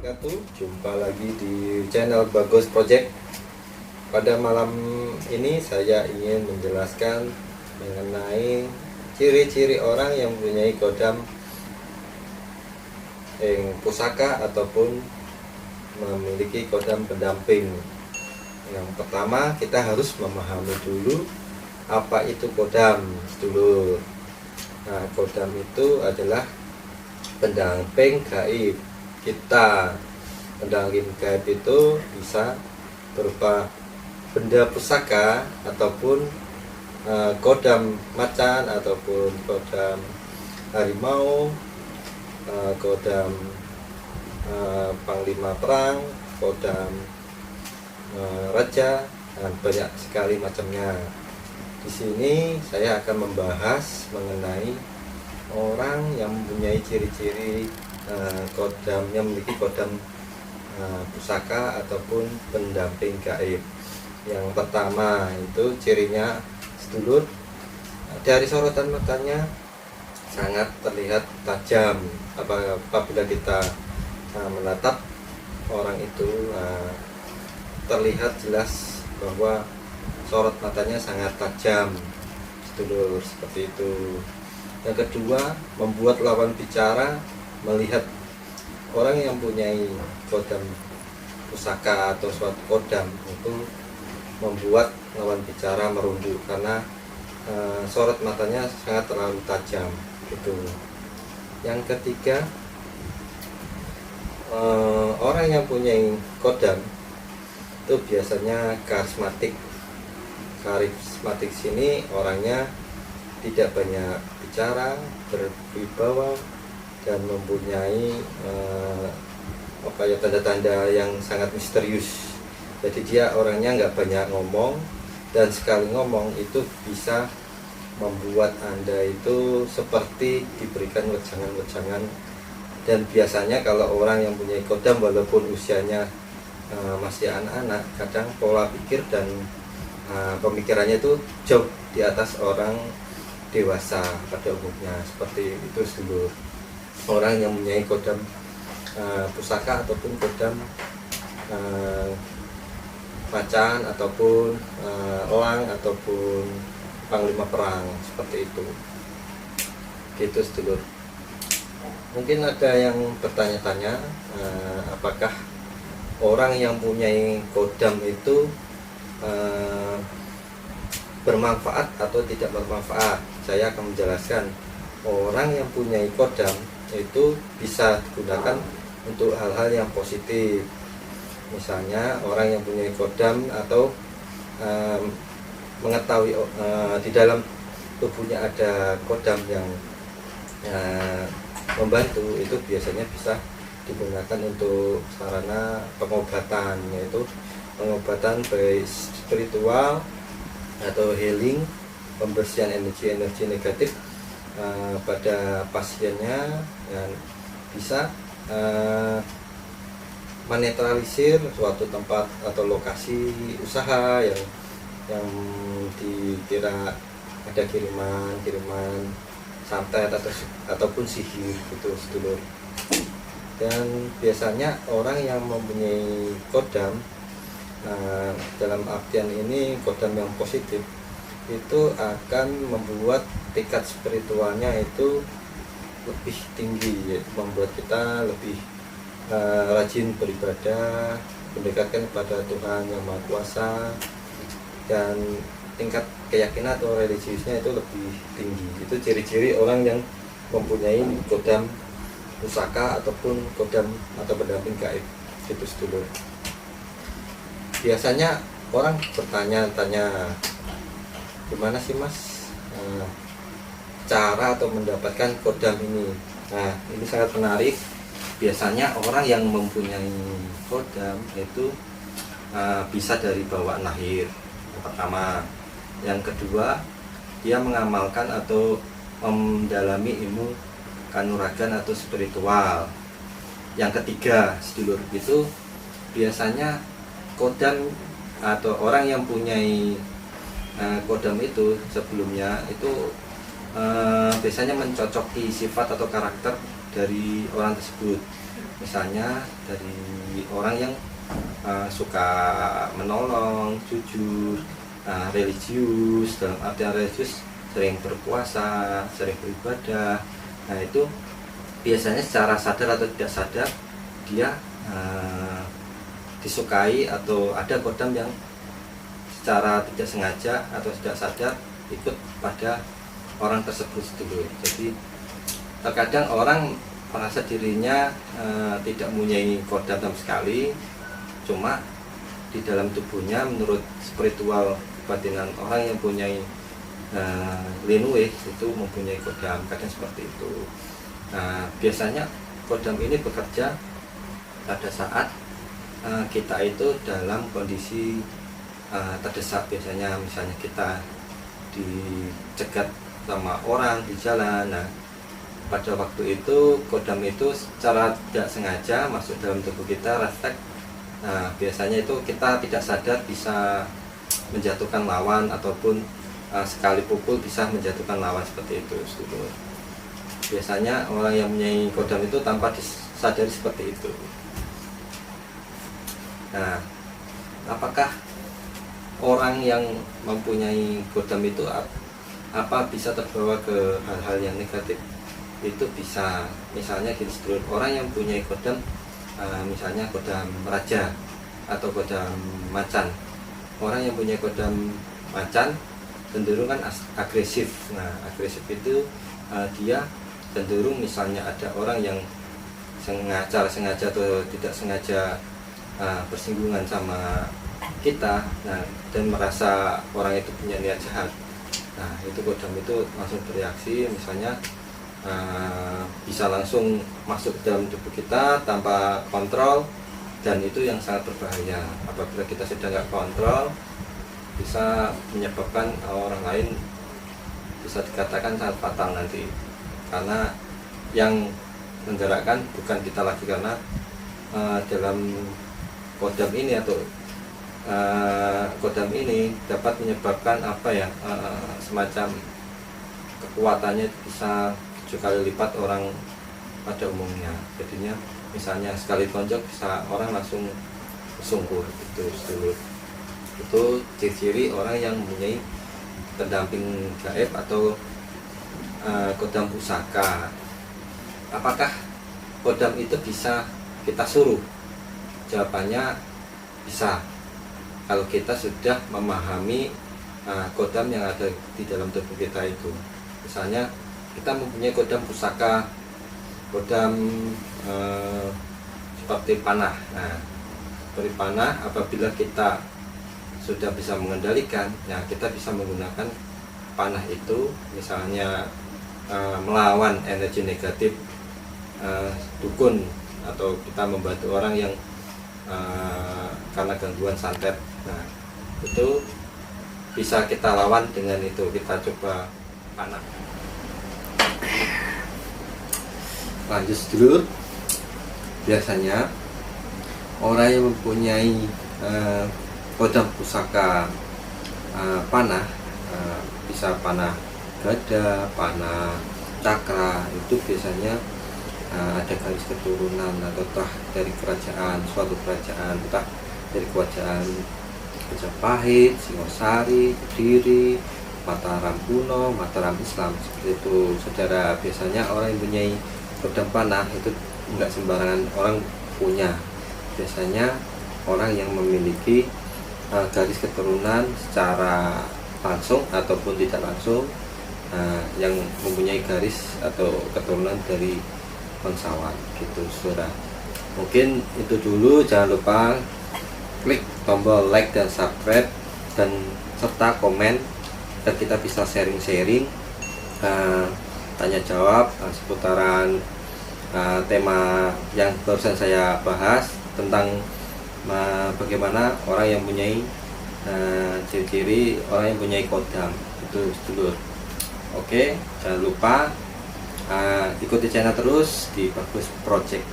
wabarakatuh. Jumpa lagi di channel Bagus Project. Pada malam ini saya ingin menjelaskan mengenai ciri-ciri orang yang mempunyai kodam pusaka ataupun memiliki kodam pendamping. Yang pertama, kita harus memahami dulu apa itu kodam, dulur. Nah, kodam itu adalah pendamping gaib kita. Pendamping gaib itu bisa berupa benda pusaka ataupun kodam macan ataupun kodam harimau, kodam panglima perang, kodam raja, dan banyak sekali macamnya. Di sini saya akan membahas mengenai orang yang mempunyai ciri-ciri kodam, yang memiliki kodam pusaka ataupun pendamping gaib. Yang pertama itu cirinya, sedulur, dari sorotan matanya sangat terlihat tajam. Apabila kita menatap orang itu, terlihat jelas bahwa sorot matanya sangat tajam, sedulur, seperti itu. Yang kedua, membuat lawan bicara melihat orang yang mempunyai kodam pusaka atau suatu kodam itu membuat lawan bicara merunduk karena sorot matanya sangat terlalu tajam, gitu. Yang ketiga, orang yang mempunyai kodam itu biasanya karismatik. Karismatik sini orangnya tidak banyak bicara, berwibawa, dan mempunyai tanda-tanda yang sangat misterius. Jadi dia orangnya nggak banyak ngomong, dan sekali ngomong itu bisa membuat Anda itu seperti diberikan wejangan-wejangan. Dan biasanya kalau orang yang punya kodam, walaupun usianya masih anak-anak, kadang pola pikir dan pemikirannya itu jauh di atas orang dewasa pada umumnya. Seperti itu dulu orang yang mempunyai kodam pusaka ataupun kodam macan ataupun elang ataupun panglima perang, seperti itu. Gitu sedulur. Mungkin ada yang bertanya-tanya, apakah orang yang mempunyai kodam itu bermanfaat atau tidak bermanfaat? Saya akan menjelaskan. Orang yang punya kodam itu bisa digunakan untuk hal-hal yang positif. Misalnya orang yang punya kodam atau mengetahui di dalam tubuhnya ada kodam yang membantu, itu biasanya bisa digunakan untuk sarana pengobatan, yaitu pengobatan baik spiritual atau healing, pembersihan energi-energi negatif pada pasiennya, dan bisa menetralisir suatu tempat atau lokasi usaha yang dikira ada kiriman santet ataupun sihir, gitu sedulur. Dan biasanya orang yang mempunyai kodam, dalam artian ini kodam yang positif, itu akan membuat tingkat spiritualnya itu lebih tinggi, yaitu membuat kita lebih rajin beribadah, mendekatkan kepada Tuhan yang Maha Kuasa, dan tingkat keyakinan atau religiusnya itu lebih tinggi. Itu ciri-ciri orang yang mempunyai kodam pusaka ataupun kodam atau pendamping gaib, gitu sedulur. Biasanya orang bertanya-tanya, gimana sih mas cara atau mendapatkan kodam ini? Nah, ini sangat menarik. Biasanya orang yang mempunyai kodam itu bisa dari bawaan lahir, yang pertama. Yang kedua, dia mengamalkan atau mendalami ilmu kanuragan atau spiritual. Yang ketiga, sedulur, itu biasanya kodam atau orang yang mempunyai kodam itu sebelumnya itu biasanya mencocoki sifat atau karakter dari orang tersebut. misalnya dari orang yang suka menolong, jujur, religius, dalam artian religius sering berpuasa, sering beribadah. Nah itu biasanya secara sadar atau tidak sadar dia disukai, atau ada kodam yang secara tidak sengaja atau tidak sadar ikut pada orang tersebut dulu. Jadi terkadang orang merasa dirinya tidak mempunyai kodam sama sekali, cuma di dalam tubuhnya menurut spiritual kebatinan orang yang punyai linwe itu mempunyai kodam, kadang seperti itu. Nah, biasanya kodam ini bekerja pada saat kita itu dalam kondisi terdesak. Biasanya misalnya kita dicegat sama orang di jalan. Nah, pada waktu itu kodam itu secara tidak sengaja masuk dalam tubuh kita, refleks. Nah, biasanya itu kita tidak sadar bisa menjatuhkan lawan, ataupun sekali pukul bisa menjatuhkan lawan, seperti itu. Biasanya orang yang mempunyai kodam itu tanpa disadari seperti itu. Nah, apakah orang yang mempunyai kodam itu apa bisa terbawa ke hal-hal yang negatif? Itu bisa. Misalnya gini sedulur, orang yang mempunyai kodam misalnya kodam raja atau kodam macan. Orang yang punya kodam macan cenderung kan agresif. Nah, agresif itu dia cenderung misalnya ada orang yang sengaja atau tidak sengaja bersinggungan sama kita, nah, dan merasa orang itu punya niat jahat. Nah, itu kodam itu langsung bereaksi, misalnya bisa langsung masuk ke dalam tubuh kita tanpa kontrol, dan itu yang sangat berbahaya. Apabila kita sedang nggak kontrol, bisa menyebabkan orang lain bisa dikatakan sangat fatal nanti, karena yang menggerakkan bukan kita lagi, karena dalam kodam ini atau kodam ini dapat menyebabkan semacam kekuatannya bisa 7 kali lipat orang pada umumnya. Jadinya misalnya sekali tonjok bisa orang langsung sungkur. Itu ciri-ciri orang yang mempunyai pendamping gaib atau kodam pusaka. Apakah kodam itu bisa kita suruh? Jawabannya bisa, kalau kita sudah memahami kodam yang ada di dalam tubuh kita itu. Misalnya kita mempunyai kodam pusaka, kodam seperti panah. Nah, seperti panah, apabila kita sudah bisa mengendalikan, ya kita bisa menggunakan panah itu, misalnya melawan energi negatif dukun, atau kita membantu orang yang karena gangguan santet. Nah, itu bisa kita lawan dengan itu. Kita coba panah. Lanjut dulu. Biasanya orang yang mempunyai kodam pusaka panah, bisa panah gada, panah cakra, itu biasanya ada garis keturunan atau entah dari kerajaan, suatu kerajaan, entah dari kerajaan Majapahit, Singosari, Kediri, Mataram kuno, Mataram Islam, seperti itu. Saudara, biasanya orang yang punya kodam panah itu enggak sembarangan orang punya. Biasanya orang yang memiliki garis keturunan secara langsung ataupun tidak langsung, yang mempunyai garis atau keturunan dari bangsawan, gitu saudara. Mungkin itu dulu. Jangan lupa klik tombol like dan subscribe, dan serta komen, dan kita bisa sharing-sharing, tanya jawab seputaran tema yang barusan saya bahas tentang bagaimana orang yang mempunyai ciri-ciri orang yang mempunyai kodam itu dulu. Oke, jangan lupa ikuti channel terus di Bagus Project.